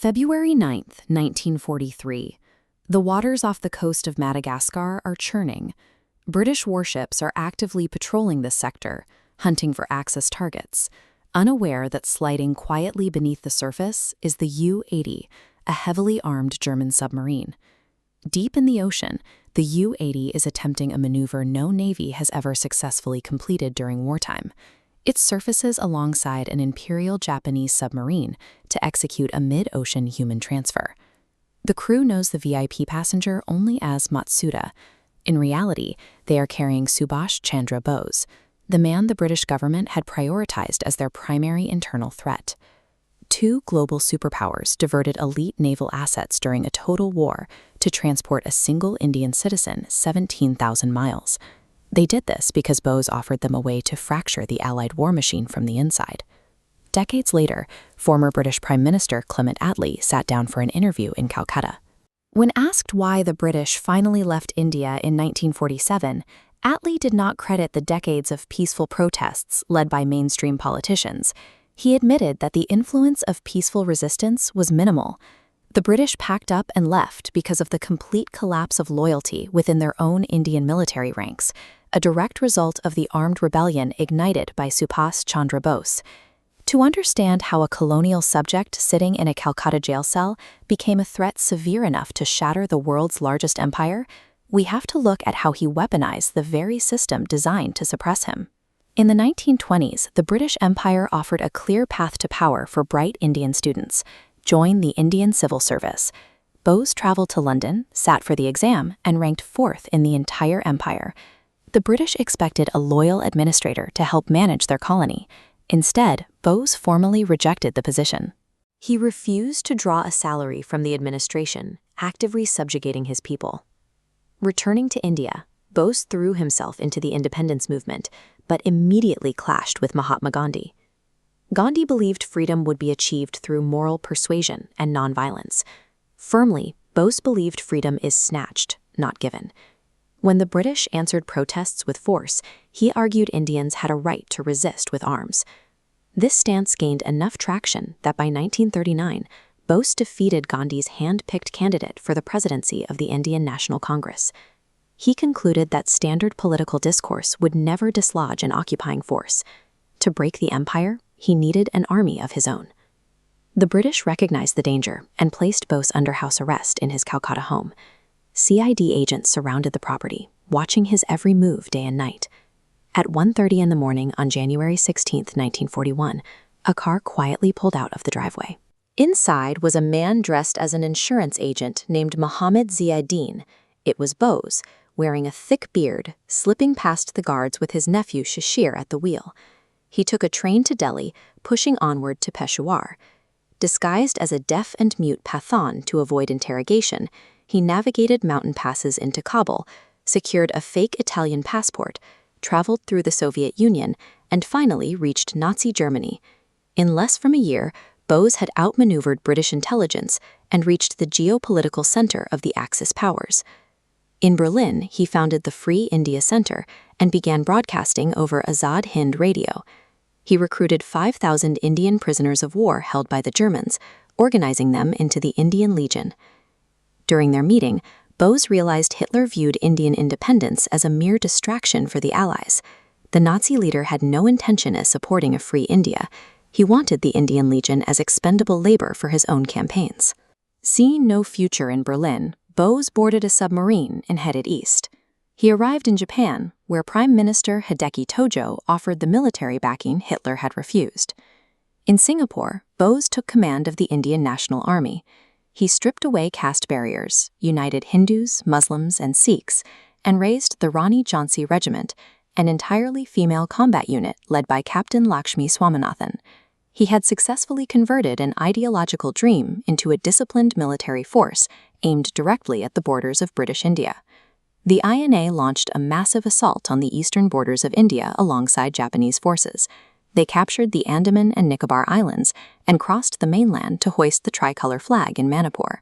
February 9th, 1943. The waters off the coast of Madagascar are churning. British warships are actively patrolling this sector, hunting for Axis targets, unaware that sliding quietly beneath the surface is the U-80, a heavily armed German submarine. Deep in the ocean, the U-80 is attempting a maneuver no Navy has ever successfully completed during wartime. It surfaces alongside an Imperial Japanese submarine to execute a mid-ocean human transfer. The crew knows the VIP passenger only as Matsuda. In reality, they are carrying Subhas Chandra Bose, the man the British government had prioritized as their primary internal threat. Two global superpowers diverted elite naval assets during a total war to transport a single Indian citizen 17,000 miles. They did this because Bose offered them a way to fracture the Allied war machine from the inside. Decades later, former British Prime Minister Clement Attlee sat down for an interview in Calcutta. When asked why the British finally left India in 1947, Attlee did not credit the decades of peaceful protests led by mainstream politicians. He admitted that the influence of peaceful resistance was minimal. The British packed up and left because of the complete collapse of loyalty within their own Indian military ranks, a direct result of the armed rebellion ignited by Subhas Chandra Bose. To understand how a colonial subject sitting in a Calcutta jail cell became a threat severe enough to shatter the world's largest empire, we have to look at how he weaponized the very system designed to suppress him. In the 1920s, the British Empire offered a clear path to power for bright Indian students. Join the Indian Civil Service. Bose traveled to London, sat for the exam, and ranked 4th in the entire empire. The British expected a loyal administrator to help manage their colony. Instead, Bose formally rejected the position. He refused to draw a salary from the administration, actively subjugating his people. Returning to India, Bose threw himself into the independence movement, but immediately clashed with Mahatma Gandhi. Gandhi believed freedom would be achieved through moral persuasion and nonviolence. Firmly, Bose believed freedom is snatched, not given. When the British answered protests with force, he argued Indians had a right to resist with arms. This stance gained enough traction that by 1939, Bose defeated Gandhi's hand-picked candidate for the presidency of the Indian National Congress. He concluded that standard political discourse would never dislodge an occupying force. To break the empire, he needed an army of his own. The British recognized the danger and placed Bose under house arrest in his Calcutta home. CID agents surrounded the property, watching his every move day and night. At 1:30 in the morning on January 16, 1941, a car quietly pulled out of the driveway. Inside was a man dressed as an insurance agent named Mohammed Ziauddin. It was Bose, wearing a thick beard, slipping past the guards with his nephew Shashir at the wheel. He took a train to Delhi, pushing onward to Peshawar. Disguised as a deaf and mute Pathan to avoid interrogation, he navigated mountain passes into Kabul, secured a fake Italian passport, traveled through the Soviet Union, and finally reached Nazi Germany. In less than a year, Bose had outmaneuvered British intelligence and reached the geopolitical center of the Axis powers. In Berlin, he founded the Free India Center and began broadcasting over Azad Hind radio. He recruited 5,000 Indian prisoners of war held by the Germans, organizing them into the Indian Legion. During their meeting, Bose realized Hitler viewed Indian independence as a mere distraction for the Allies. The Nazi leader had no intention of supporting a free India. He wanted the Indian Legion as expendable labor for his own campaigns. Seeing no future in Berlin, Bose boarded a submarine and headed east. He arrived in Japan, where Prime Minister Hideki Tojo offered the military backing Hitler had refused. In Singapore, Bose took command of the Indian National Army. He stripped away caste barriers, united Hindus, Muslims, and Sikhs, and raised the Rani Jhansi Regiment, an entirely female combat unit led by Captain Lakshmi Swaminathan. He had successfully converted an ideological dream into a disciplined military force aimed directly at the borders of British India. The INA launched a massive assault on the eastern borders of India alongside Japanese forces. They captured the Andaman and Nicobar Islands and crossed the mainland to hoist the tricolor flag in Manipur.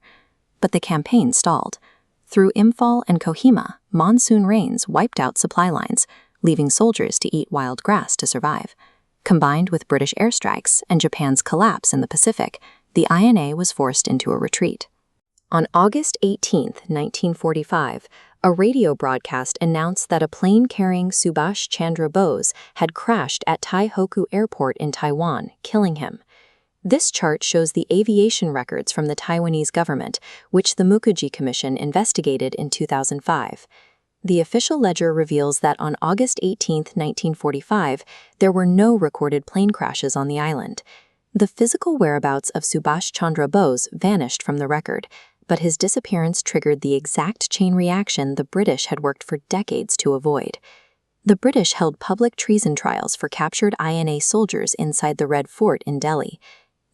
But the campaign stalled. Through Imphal and Kohima, monsoon rains wiped out supply lines, leaving soldiers to eat wild grass to survive. Combined with British airstrikes and Japan's collapse in the Pacific, The INA was forced into a retreat. On August 18, 1945, a radio broadcast announced that a plane carrying Subhas Chandra Bose had crashed at Taihoku Airport in Taiwan, killing him. This chart shows the aviation records from the Taiwanese government, which the Mukherjee Commission investigated in 2005. The official ledger reveals that on August 18, 1945, there were no recorded plane crashes on the island. The physical whereabouts of Subhas Chandra Bose vanished from the record, but his disappearance triggered the exact chain reaction the British had worked for decades to avoid. The British held public treason trials for captured INA soldiers inside the Red Fort in Delhi.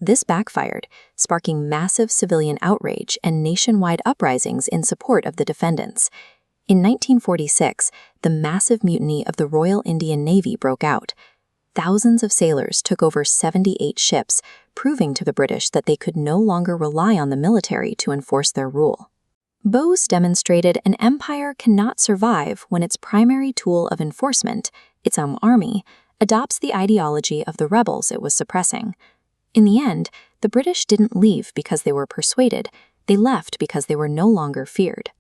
This backfired, sparking massive civilian outrage and nationwide uprisings in support of the defendants. In 1946, the massive mutiny of the Royal Indian Navy broke out. Thousands of sailors took over 78 ships, proving to the British that they could no longer rely on the military to enforce their rule. Bose demonstrated an empire cannot survive when its primary tool of enforcement, its own army, adopts the ideology of the rebels it was suppressing. In the end, the British didn't leave because they were persuaded, they left because they were no longer feared.